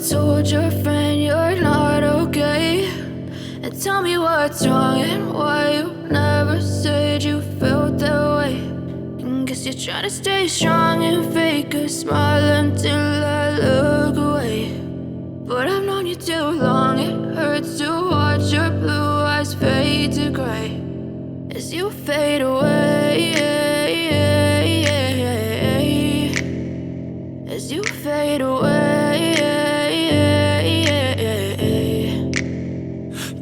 told your friend you're not okay, and tell me what's wrong and why you never said you felt that way. And guess you're trying to stay strong and fake a smile until I look away. But I've known you too long, it hurts to watch your blue eyes fade to gray as you fade away, as you fade away.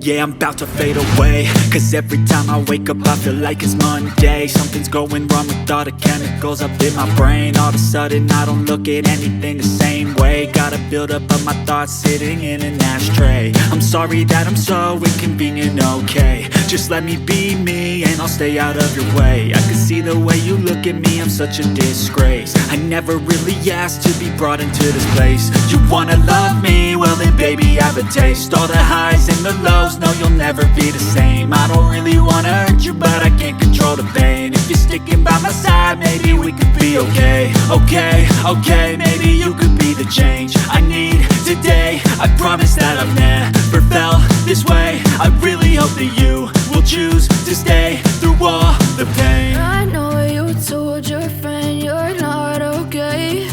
Yeah, I'm about to fade away, cause every time I wake up I feel like it's Monday. Something's going wrong with all the chemicals up in my brain. All of a sudden I don't look at anything the same way. Gotta build up of my thoughts sitting in an ashtray. I'm sorry that I'm so inconvenient, okay. Just let me be me and I'll stay out of your way. I can see the way you look at me, I'm such a disgrace. I never really asked to be brought into this place. You wanna love me? Well then baby I have a taste. All the highs and the lows, no you'll never be the same. I don't really wanna hurt you but I can't control the pain. If you're sticking by my side maybe we could be okay. Okay, maybe you could be the change I need today. I promise that I've never felt this way. I really hope that you will choose to stay through all the pain. I know you told your friend you're not okay,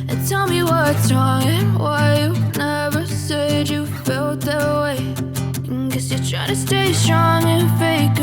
and tell me what's wrong and why you never said you felt that way. And guess you're trying to stay strong and fake